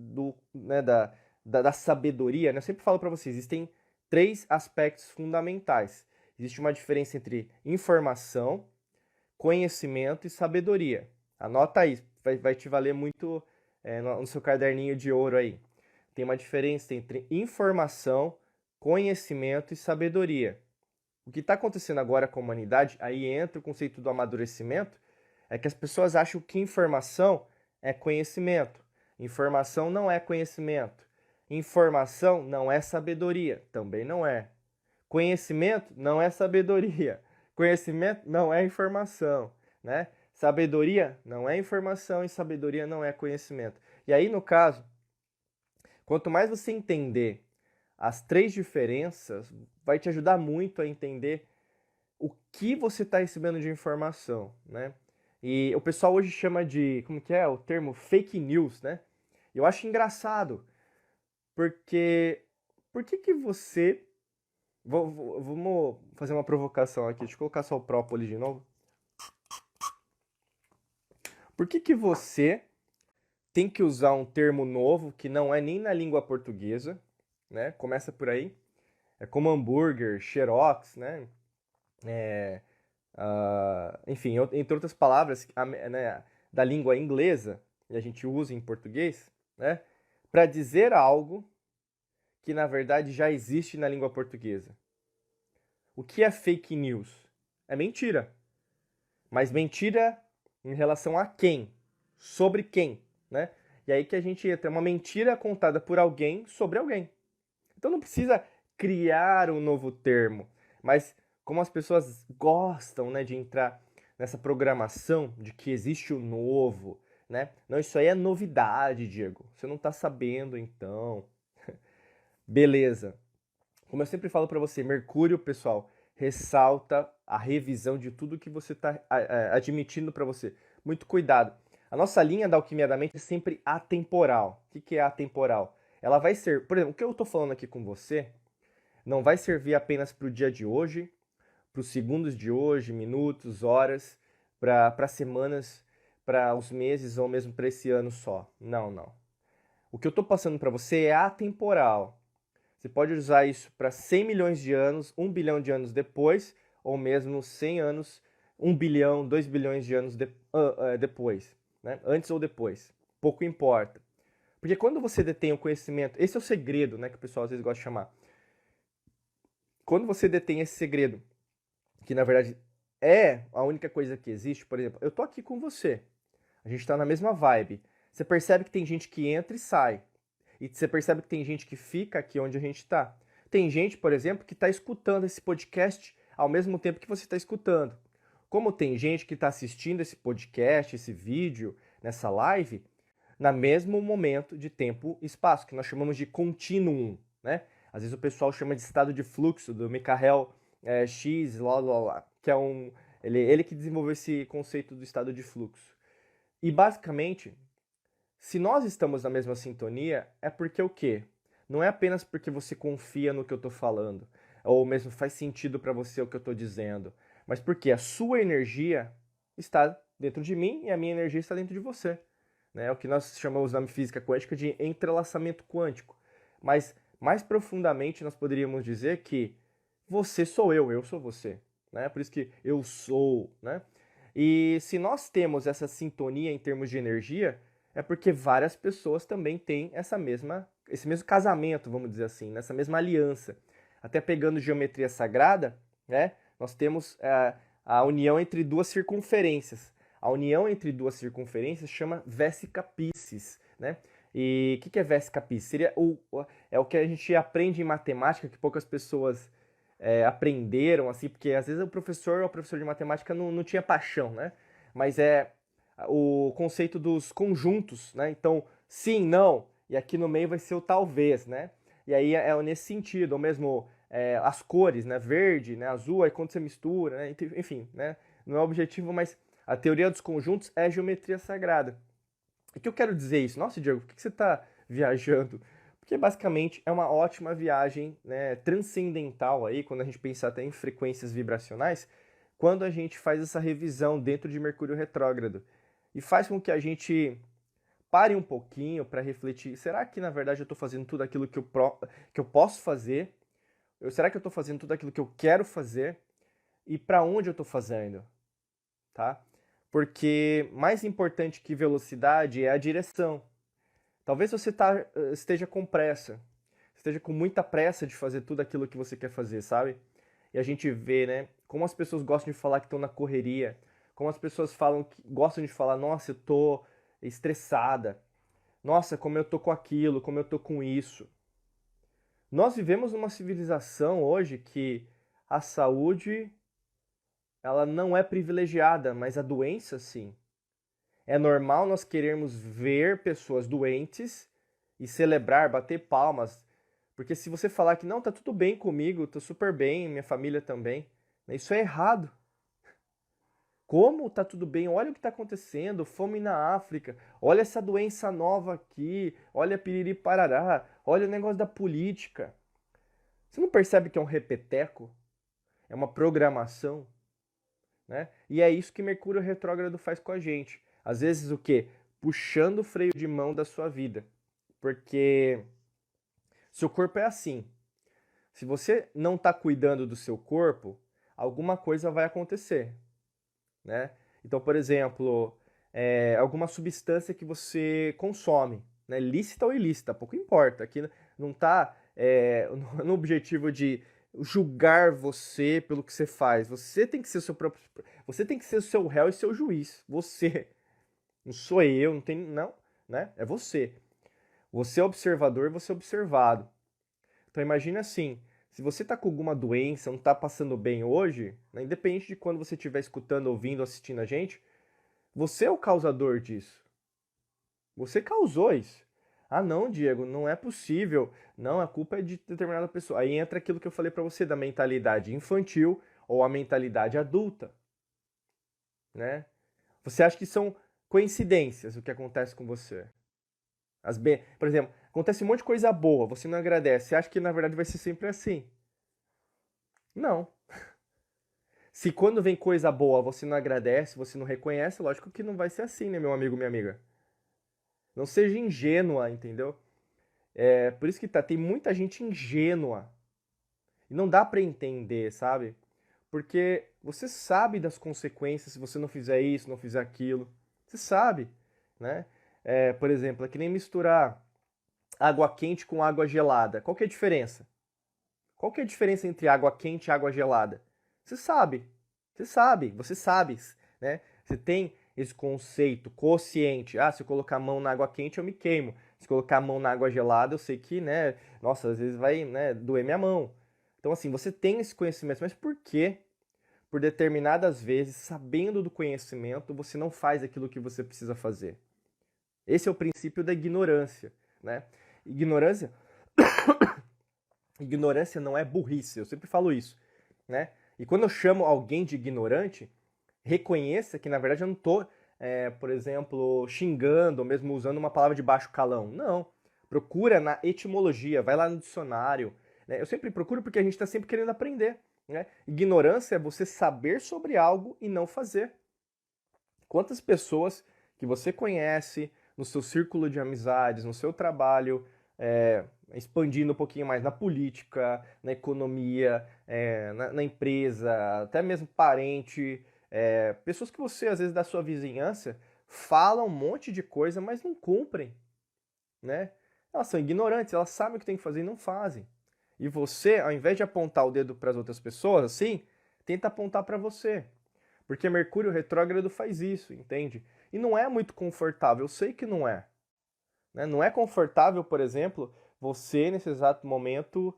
da sabedoria, né? Eu sempre falo para vocês, existem três aspectos fundamentais. Existe uma diferença entre informação, conhecimento e sabedoria. Anota aí, vai te valer muito no seu caderninho de ouro aí. Tem uma diferença entre informação, conhecimento e sabedoria. O que está acontecendo agora com a humanidade, aí entra o conceito do amadurecimento, é que as pessoas acham que informação é conhecimento. Informação não é conhecimento. Informação não é sabedoria, também não é. Conhecimento não é sabedoria. Conhecimento não é informação, né? Sabedoria não é informação e sabedoria não é conhecimento. E aí, no caso, quanto mais você entender as três diferenças, vai te ajudar muito a entender o que você está recebendo de informação, né? E o pessoal hoje chama de, como que é? O termo fake news, né? Eu acho engraçado, porque por que você... Vamos fazer uma provocação aqui, deixa eu colocar só o própolis de novo. Por que você tem que usar um termo novo que não é nem na língua portuguesa, né? Começa por aí. É como hambúrguer, xerox, né? Enfim, entre outras palavras né, da língua inglesa, e a gente usa em português, né? Para dizer algo que na verdade já existe na língua portuguesa. O que é fake news? É mentira. Mas mentira em relação a quem? Sobre quem, né? E aí que a gente entra, uma mentira contada por alguém sobre alguém. Então não precisa criar um novo termo, mas como as pessoas gostam, né, de entrar nessa programação de que existe o novo, né? Não, isso aí é novidade, Diego. Você não tá sabendo, então. Beleza. Como eu sempre falo para você, Mercúrio, pessoal, ressalta a revisão de tudo que você está admitindo para você. Muito cuidado. A nossa linha da alquimia da mente é sempre atemporal. O que é atemporal? Ela vai ser, por exemplo, o que eu estou falando aqui com você não vai servir apenas para o dia de hoje, para os segundos de hoje, minutos, horas, para semanas, para os meses ou mesmo para esse ano só. Não, não. O que eu estou passando para você é atemporal. Você pode usar isso para 100 milhões de anos, 1 bilhão de anos depois, ou mesmo 100 anos, 1 bilhão, 2 bilhões de anos depois, né? Antes ou depois. Pouco importa. Porque quando você detém o conhecimento, esse é o segredo, né, que o pessoal às vezes gosta de chamar. Quando você detém esse segredo, que na verdade é a única coisa que existe, por exemplo, eu tô aqui com você, a gente tá na mesma vibe. Você percebe que tem gente que entra e sai. E você percebe que tem gente que fica aqui onde a gente está. Tem gente, por exemplo, que está escutando esse podcast ao mesmo tempo que você está escutando. Como tem gente que está assistindo esse podcast, esse vídeo, nessa live, no mesmo momento de tempo e espaço, que nós chamamos de continuum, né? Às vezes o pessoal chama de estado de fluxo, do Michael X, que é ele que desenvolveu esse conceito do estado de fluxo. E basicamente, se nós estamos na mesma sintonia, é porque o quê? Não é apenas porque você confia no que eu estou falando, ou mesmo faz sentido para você o que eu estou dizendo, mas porque a sua energia está dentro de mim e a minha energia está dentro de você. Né? É o que nós chamamos na física quântica de entrelaçamento quântico. Mas mais profundamente nós poderíamos dizer que você sou eu sou você. Né? Por isso que eu sou. Né? E se nós temos essa sintonia em termos de energia, é porque várias pessoas também têm esse mesmo casamento, vamos dizer assim, nessa mesma aliança. Até pegando geometria sagrada, né, nós temos a união entre duas circunferências. A união entre duas circunferências chama Vesica Piscis, né? E o que é Vesica Piscis? É o que a gente aprende em matemática, que poucas pessoas aprenderam, assim, porque às vezes o professor de matemática não tinha paixão, né? Mas é o conceito dos conjuntos, né? Então, sim, não, e aqui no meio vai ser o talvez, né? E aí é nesse sentido, ou mesmo as cores, né? Verde, né? Azul, aí quando você mistura, né? Enfim, né? Não é o objetivo, mas a teoria dos conjuntos é geometria sagrada. O que eu quero dizer isso? Nossa, Diego, por que você está viajando? Porque basicamente é uma ótima viagem, né, transcendental aí, quando a gente pensa até em frequências vibracionais, quando a gente faz essa revisão dentro de Mercúrio retrógrado. E faz com que a gente pare um pouquinho para refletir, será que na verdade eu estou fazendo tudo aquilo que eu posso fazer? Será que eu estou fazendo tudo aquilo que eu quero fazer? E para onde eu estou fazendo? tá? Porque mais importante que velocidade é a direção. Talvez você esteja com pressa, esteja com muita pressa de fazer tudo aquilo que você quer fazer, sabe? E a gente vê, né, como as pessoas gostam de falar que estão na correria, como as pessoas gostam de falar, nossa, eu tô estressada, nossa, como eu tô com aquilo, como eu tô com isso. Nós vivemos numa civilização hoje que a saúde, ela não é privilegiada, mas a doença sim. É normal nós querermos ver pessoas doentes e celebrar, bater palmas, porque se você falar que não, tá tudo bem comigo, tô super bem, minha família também, né, isso é errado. Como tá tudo bem? Olha o que está acontecendo, fome na África, olha essa doença nova aqui, olha piriri parará, olha o negócio da política. Você não percebe que é um repeteco? É uma programação, né? E é isso que Mercúrio retrógrado faz com a gente. Às vezes o quê? Puxando o freio de mão da sua vida. Porque seu corpo é assim. Se você não está cuidando do seu corpo, alguma coisa vai acontecer, né? Então, por exemplo, alguma substância que você consome, né? Lícita ou ilícita, pouco importa. Aqui não está no objetivo de julgar você pelo que você faz. Você tem que ser o seu próprio, você tem que ser o seu réu e seu juiz. Você, não sou eu, não tem, não, né? É você. Você é observador, você é observado. Então imagine assim, se você está com alguma doença, não está passando bem hoje, né, independente de quando você estiver escutando, ouvindo, assistindo a gente, você é o causador disso. Você causou isso. Ah, não, Diego, não é possível. Não, a culpa é de determinada pessoa. Aí entra aquilo que eu falei para você da mentalidade infantil ou a mentalidade adulta, né? Você acha que são coincidências o que acontece com você? Por exemplo, acontece um monte de coisa boa, você não agradece. Você acha que na verdade vai ser sempre assim? Não. Se quando vem coisa boa você não agradece, você não reconhece, lógico que não vai ser assim, né, meu amigo, minha amiga? Não seja ingênua, entendeu? É por isso que tem muita gente ingênua. E não dá pra entender, sabe? Porque você sabe das consequências se você não fizer isso, não fizer aquilo. Você sabe, né? Por exemplo, é que nem misturar água quente com água gelada. Qual que é a diferença? Qual que é a diferença entre água quente e água gelada? Você sabe. Você sabe, né? Você tem esse conceito consciente. Ah, se eu colocar a mão na água quente, eu me queimo. Se eu colocar a mão na água gelada, eu sei que, né, nossa, às vezes vai, né, doer minha mão. Então, assim, você tem esse conhecimento, mas por quê? Por determinadas vezes, sabendo do conhecimento, você não faz aquilo que você precisa fazer. Esse é o princípio da ignorância, né? Ignorância Ignorância não é burrice, eu sempre falo isso, né? E quando eu chamo alguém de ignorante, reconheça que na verdade eu não estou, por exemplo, xingando ou mesmo usando uma palavra de baixo calão. Não. Procura na etimologia, vai lá no dicionário. Né? Eu sempre procuro porque a gente está sempre querendo aprender. Né? Ignorância é você saber sobre algo e não fazer. Quantas pessoas que você conhece no seu círculo de amizades, no seu trabalho, expandindo um pouquinho mais na política, na economia, na empresa, até mesmo parente, pessoas que você, às vezes, da sua vizinhança, falam um monte de coisa, mas não cumprem, né? Elas são ignorantes, elas sabem o que tem que fazer e não fazem. E você, ao invés de apontar o dedo para as outras pessoas, assim, tenta apontar para você. Porque Mercúrio retrógrado faz isso, entende? E não é muito confortável, eu sei que não é. Né? Não é confortável, por exemplo, você, nesse exato momento,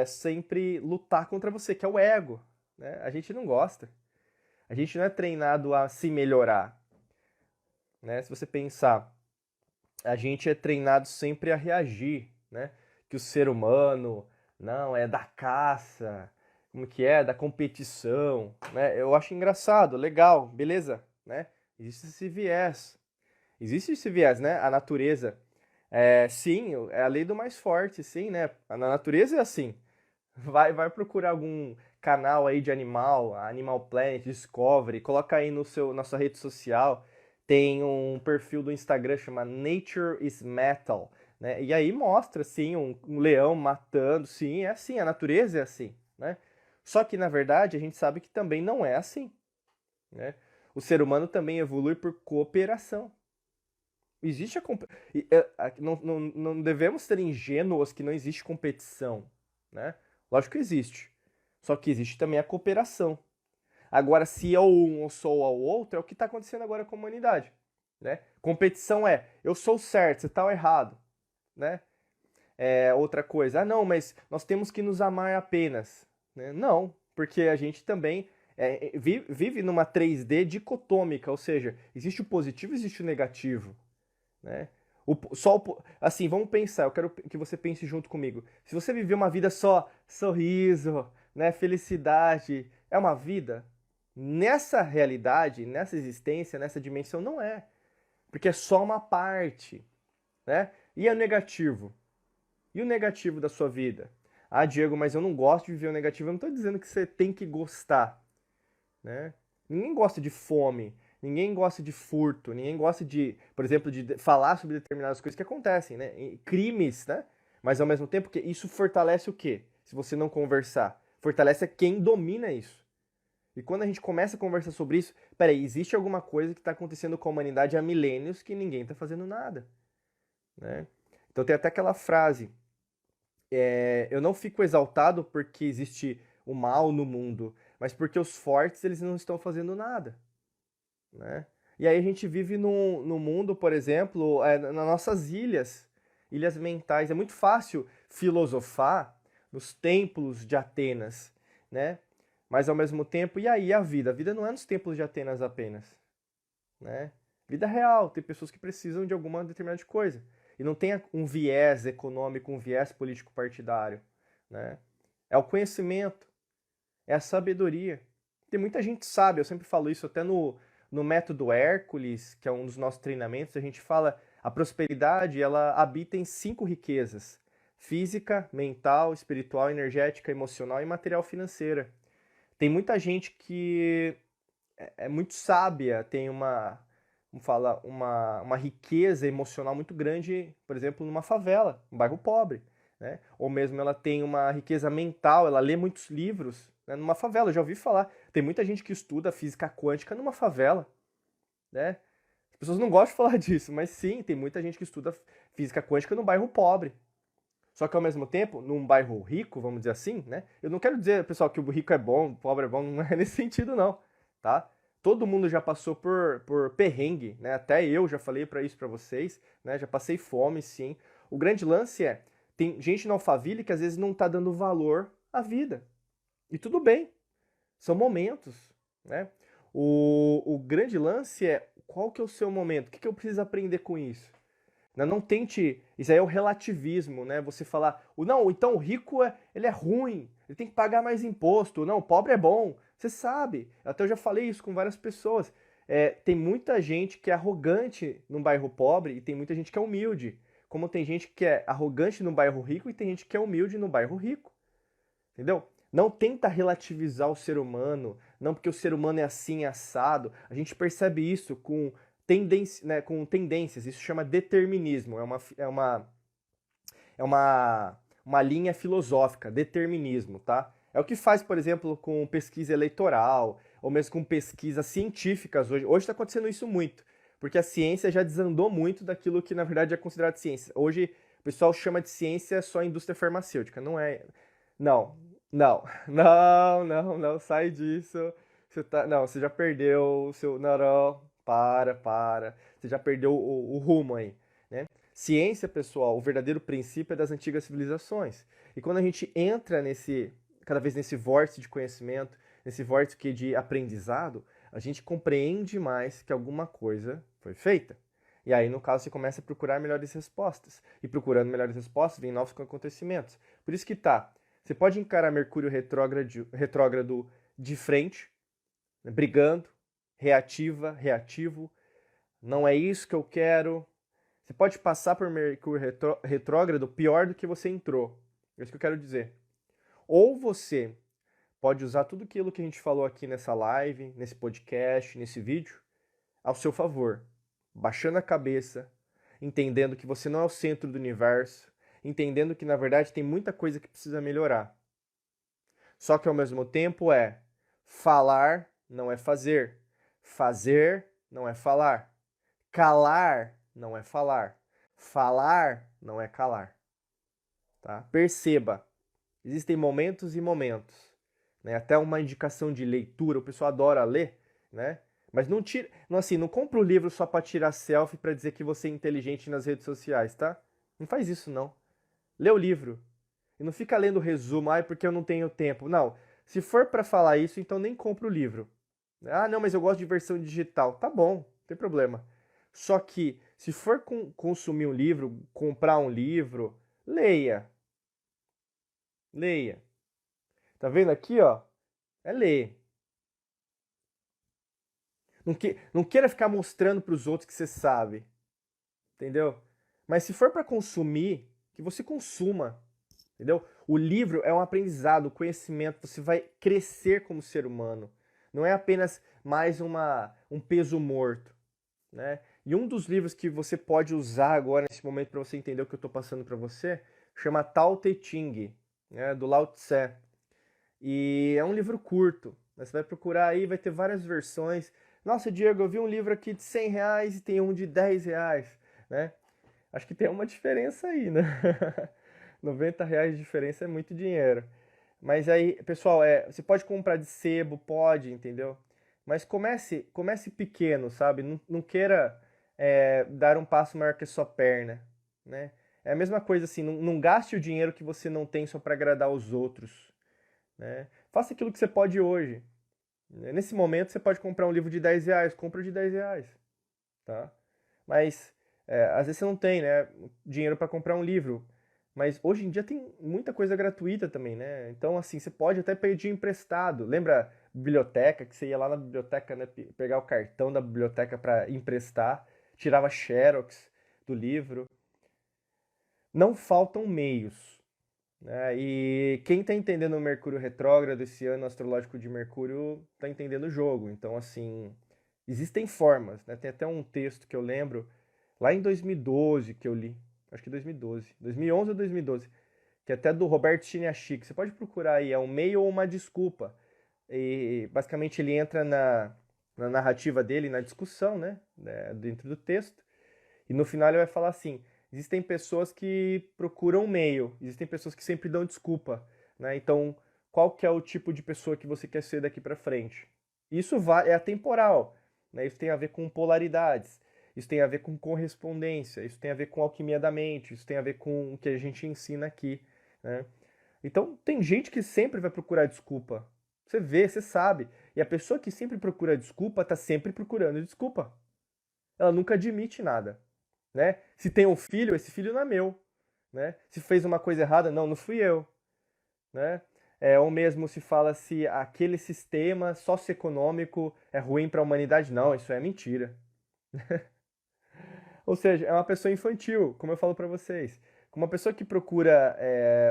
sempre lutar contra você, que é o ego. Né? A gente não gosta. A gente não é treinado a se melhorar. Né? Se você pensar, a gente é treinado sempre a reagir. Né? Que o ser humano, não, é da caça, como que é? Da competição. Né? Eu acho engraçado, legal, beleza. Né? Existe esse viés. Existe esse viés, né? A natureza. Sim, é a lei do mais forte, sim, né? Na natureza é assim. Vai procurar algum canal aí de animal, Animal Planet, Discovery, coloca aí na sua rede social. Tem um perfil do Instagram chama Nature is Metal, né? E aí mostra, assim, um leão matando, sim, é assim, a natureza é assim, né? Só que, na verdade, a gente sabe que também não é assim, né? O ser humano também evolui por cooperação. Existe não devemos ser ingênuos que não existe competição, né? Lógico que existe. Só que existe também a cooperação. Agora, se é um ou sou ao outro, é o que está acontecendo agora com a humanidade, né? Competição é, eu sou certo, você está o errado, né? Outra coisa, não, mas nós temos que nos amar apenas, né? Não, porque a gente também vive numa 3D dicotômica, ou seja, existe o positivo e existe o negativo, né? Assim, vamos pensar, eu quero que você pense junto comigo. Se você viver uma vida só sorriso, né, felicidade, é uma vida? Nessa realidade, nessa existência, nessa dimensão, não é. Porque é só uma parte, né? E o negativo? E o negativo da sua vida? Ah, Diego, mas eu não gosto de viver o negativo. Eu não estou dizendo que você tem que gostar, né? Ninguém gosta de fome, ninguém gosta de furto, ninguém gosta de, por exemplo, de falar sobre determinadas coisas que acontecem, né? Crimes, né? Mas ao mesmo tempo que isso fortalece o quê? Se você não conversar, fortalece quem domina isso. E quando a gente começa a conversar sobre isso, peraí, existe alguma coisa que está acontecendo com a humanidade há milênios que ninguém está fazendo nada, né? Então tem até aquela frase, eu não fico exaltado porque existe o mal no mundo, mas porque os fortes eles não estão fazendo nada, né? E aí a gente vive no mundo, por exemplo, nas nossas ilhas, ilhas mentais. É muito fácil filosofar nos templos de Atenas, né? Mas ao mesmo tempo, e aí a vida? A vida não é nos templos de Atenas apenas, né? Vida real, tem pessoas que precisam de alguma determinada coisa. E não tem um viés econômico, um viés político partidário, né? É o conhecimento, é a sabedoria. Tem muita gente sábia, eu sempre falo isso até no método Hércules, que é um dos nossos treinamentos, a gente fala a prosperidade, ela habita em 5 riquezas: física, mental, espiritual, energética, emocional e material financeira. Tem muita gente que é muito sábia, tem como fala, uma riqueza emocional muito grande, por exemplo, numa favela, um bairro pobre, né? Ou mesmo ela tem uma riqueza mental, ela lê muitos livros, né? Numa favela. Eu já ouvi falar, tem muita gente que estuda física quântica numa favela, né? As pessoas não gostam de falar disso, mas sim, tem muita gente que estuda física quântica no bairro pobre. Só que ao mesmo tempo, num bairro rico, vamos dizer assim, né? Eu não quero dizer, pessoal, que o rico é bom, o pobre é bom, não é nesse sentido, não, tá? Todo mundo já passou por perrengue, né? Até eu já falei para isso para vocês, né? Já passei fome, sim. O grande lance é, tem gente no Alphaville que às vezes não tá dando valor à vida. E tudo bem, são momentos, né? O grande lance é, qual que é o seu momento? O que eu preciso aprender com isso? Não tente. Isso aí é o relativismo, né? Você falar, não, então o rico ele é ruim, ele tem que pagar mais imposto. Não, o pobre é bom. Você sabe. Até eu já falei isso com várias pessoas. Tem muita gente que é arrogante num bairro pobre e tem muita gente que é humilde. Como tem gente que é arrogante no bairro rico e tem gente que é humilde no bairro rico. Entendeu? Não tenta relativizar o ser humano, não porque o ser humano é assim, assado. A gente percebe isso com tendências, isso chama determinismo, é uma linha filosófica, determinismo, tá? É o que faz, por exemplo, com pesquisa eleitoral, ou mesmo com pesquisas científicas hoje. Hoje está acontecendo isso muito, porque a ciência já desandou muito daquilo que na verdade é considerado ciência. Hoje o pessoal chama de ciência só a indústria farmacêutica, não é. Não, não, não, sai disso. Não, você já perdeu o seu. Não, não, para. Você já perdeu o rumo aí, né? Ciência, pessoal, o verdadeiro princípio é das antigas civilizações. E quando a gente entra cada vez nesse vórtice de conhecimento, nesse vórtice de aprendizado, a gente compreende mais que alguma coisa foi feita. E aí, no caso, você começa a procurar melhores respostas. E procurando melhores respostas, vem novos acontecimentos. Por isso que tá. Você pode encarar Mercúrio retrógrado de frente, né, brigando, reativo. Não é isso que eu quero. Você pode passar por Mercúrio retrógrado pior do que você entrou. É isso que eu quero dizer. Ou você pode usar tudo aquilo que a gente falou aqui nessa live, nesse podcast, nesse vídeo, ao seu favor. Baixando a cabeça, entendendo que você não é o centro do universo, entendendo que na verdade tem muita coisa que precisa melhorar. Só que ao mesmo tempo falar não é fazer. Fazer não é falar. Calar não é falar. Falar não é calar. Tá? Perceba, existem momentos e momentos. Né? Até uma indicação de leitura, o pessoal adora ler, né? Mas não tira, não, assim, não compra o livro só para tirar selfie para dizer que você é inteligente nas redes sociais, tá? Não faz isso não. Lê o livro e não fica lendo o resumo, ai, porque eu não tenho tempo. Não, se for para falar isso, então nem compra o livro. Ah, não, mas eu gosto de versão digital. Tá bom, não tem problema. Só que se for consumir um livro, comprar um livro, leia, leia. Tá vendo aqui, ó? É ler. Não queira ficar mostrando para os outros que você sabe, entendeu? Mas se for para consumir, que você consuma, entendeu? O livro é um aprendizado, conhecimento, você vai crescer como ser humano. Não é apenas mais um peso morto, né? E um dos livros que você pode usar agora nesse momento para você entender o que eu estou passando para você, chama Tao Te Ching, né, do Lao Tse. E é um livro curto, né? Você vai procurar aí, vai ter várias versões. Nossa, Diego, eu vi um livro aqui de R$ 100 e tem um de R$ 10, né? Acho que tem uma diferença aí, né? R$ 90 de diferença é muito dinheiro. Mas aí, pessoal, você pode comprar de sebo, pode, entendeu? Mas comece pequeno, sabe? Não queira dar um passo maior que a sua perna, né? É a mesma coisa assim, não gaste o dinheiro que você não tem só para agradar os outros, né? Faça aquilo que você pode hoje. Nesse momento você pode comprar um livro de R$ 10, compra o de R$ 10, tá? Mas às vezes você não tem, né, dinheiro para comprar um livro. Mas hoje em dia tem muita coisa gratuita também, né? Então, assim, você pode até pedir emprestado. Lembra biblioteca, que você ia lá na biblioteca, né, pegar o cartão da biblioteca para emprestar, tirava xerox do livro. Não faltam meios, né? E quem está entendendo o Mercúrio retrógrado, esse ano astrológico de Mercúrio, está entendendo o jogo. Então, assim, existem formas, né? Tem até um texto que eu lembro, lá em 2012 que eu li, acho que 2012, 2011 ou 2012, que é até do Roberto Chiniachik. Você pode procurar aí, é um meio ou uma desculpa. E basicamente ele entra na narrativa dele, na discussão, né, dentro do texto, e no final ele vai falar assim: existem pessoas que procuram um meio, existem pessoas que sempre dão desculpa, né? Então, qual que é o tipo de pessoa que você quer ser daqui para frente? Isso é atemporal, né? Isso tem a ver com polaridades, isso tem a ver com correspondência, isso tem a ver com alquimia da mente, isso tem a ver com o que a gente ensina aqui, né? Então, tem gente que sempre vai procurar desculpa. Você vê, você sabe. E a pessoa que sempre procura desculpa está sempre procurando desculpa. Ela nunca admite nada, né? Se tem um filho, esse filho não é meu, né? Se fez uma coisa errada, não fui eu, né? Ou mesmo se fala se aquele sistema socioeconômico é ruim para a humanidade, não, isso é mentira. Ou seja, é uma pessoa infantil, como eu falo para vocês. Uma pessoa que procura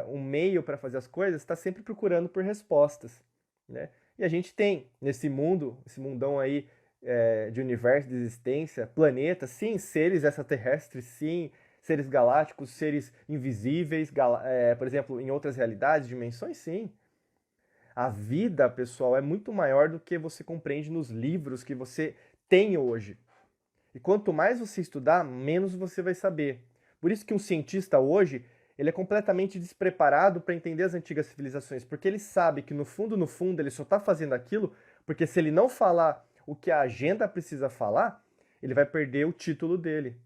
um meio para fazer as coisas está sempre procurando por respostas, né? E a gente tem nesse mundo, esse mundão aí de universo, de existência, planetas, sim, seres extraterrestres, sim, seres galácticos, seres invisíveis, por exemplo, em outras realidades, dimensões, sim. A vida, pessoal, é muito maior do que você compreende nos livros que você tem hoje. E quanto mais você estudar, menos você vai saber. Por isso que um cientista hoje, ele é completamente despreparado para entender as antigas civilizações, porque ele sabe que no fundo, ele só está fazendo aquilo porque se ele não falar o que a agenda precisa falar, ele vai perder o título dele.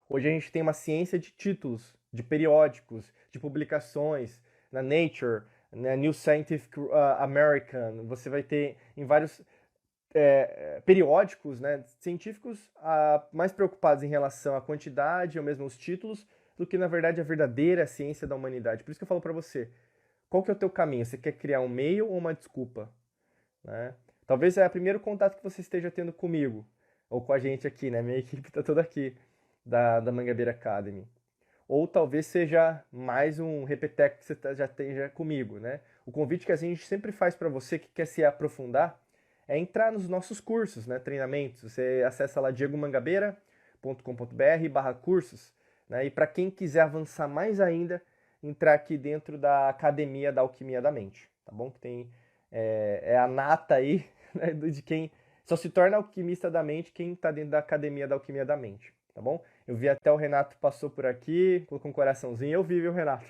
Hoje a gente tem uma ciência de títulos, de periódicos, de publicações, na Nature, na New Scientific American, você vai ter em vários periódicos, né, científicos mais preocupados em relação à quantidade ou mesmo os títulos do que, na verdade, a verdadeira ciência da humanidade. Por isso que eu falo para você, qual que é o teu caminho? Você quer criar um meio ou uma desculpa? Né? Talvez é o primeiro contato que você esteja tendo comigo, ou com a gente aqui, né? Minha equipe está toda aqui, da Mangabeira Academy. Ou talvez seja mais um repeteco que você já esteja comigo, né? O convite que a gente sempre faz para você que quer se aprofundar é entrar nos nossos cursos, né, treinamentos. Você acessa lá diegomangabeira.com.br/cursos, né? E para quem quiser avançar mais ainda, entrar aqui dentro da Academia da Alquimia da Mente, tá bom? Que tem a nata aí, né, de quem Só se torna alquimista da mente quem está dentro da academia da alquimia da mente, tá bom? Eu vi até o Renato passou por aqui, colocou um coraçãozinho, eu vi, viu, Renato?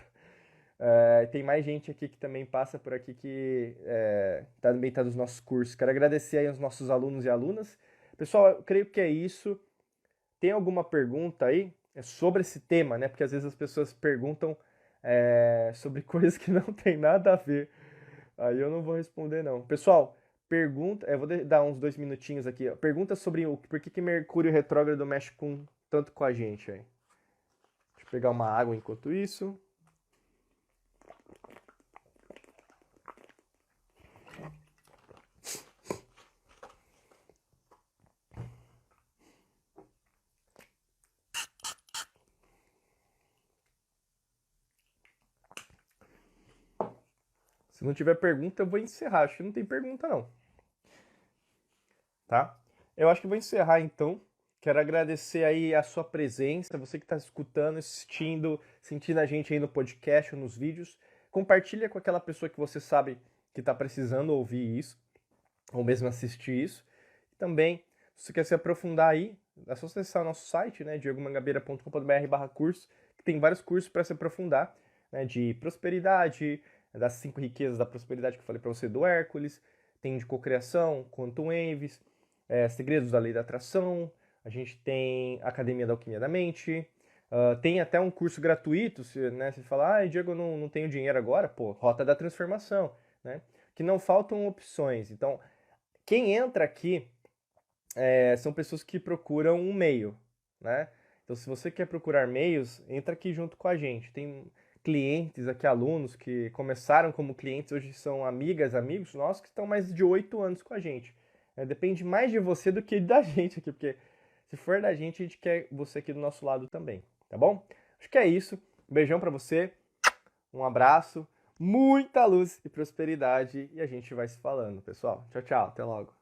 Tem mais gente aqui que também passa por aqui que também está nos nossos cursos. Quero agradecer aí aos nossos alunos e alunas. Pessoal, eu creio que é isso. Tem alguma pergunta aí sobre esse tema, né? Porque às vezes as pessoas perguntam sobre coisas que não tem nada a ver. Aí eu não vou responder, não. Pessoal, pergunta. Eu vou dar uns 2 minutinhos aqui. Ó. Pergunta sobre por que Mercúrio retrógrado mexe tanto com a gente aí. Deixa eu pegar uma água enquanto isso. Se não tiver pergunta, eu vou encerrar. Acho que não tem pergunta, não. Tá? Eu acho que vou encerrar, então. Quero agradecer aí a sua presença, você que está escutando, assistindo, sentindo a gente aí no podcast ou nos vídeos. Compartilha com aquela pessoa que você sabe que está precisando ouvir isso, ou mesmo assistir isso. E também, se você quer se aprofundar aí, é só acessar o nosso site, né, diegomangabeira.com.br/curso, que tem vários cursos para se aprofundar, né, de prosperidade, das 5 riquezas da prosperidade que eu falei para você do Hércules, tem de cocriação, Quantum Waves, segredos da lei da atração, a gente tem Academia da Alquimia da Mente, tem até um curso gratuito, né, você fala, Diego, eu não tenho dinheiro agora, pô, Rota da Transformação, né, que não faltam opções. Então, quem entra aqui são pessoas que procuram um meio, né? Então, se você quer procurar meios, entra aqui junto com a gente. Tem clientes aqui, alunos que começaram como clientes, hoje são amigas, amigos nossos que estão mais de 8 anos com a gente. Depende mais de você do que da gente aqui, porque se for da gente, a gente quer você aqui do nosso lado também, tá bom? Acho que é isso. Um beijão pra você, um abraço, muita luz e prosperidade e a gente vai se falando, pessoal. Tchau, tchau, até logo.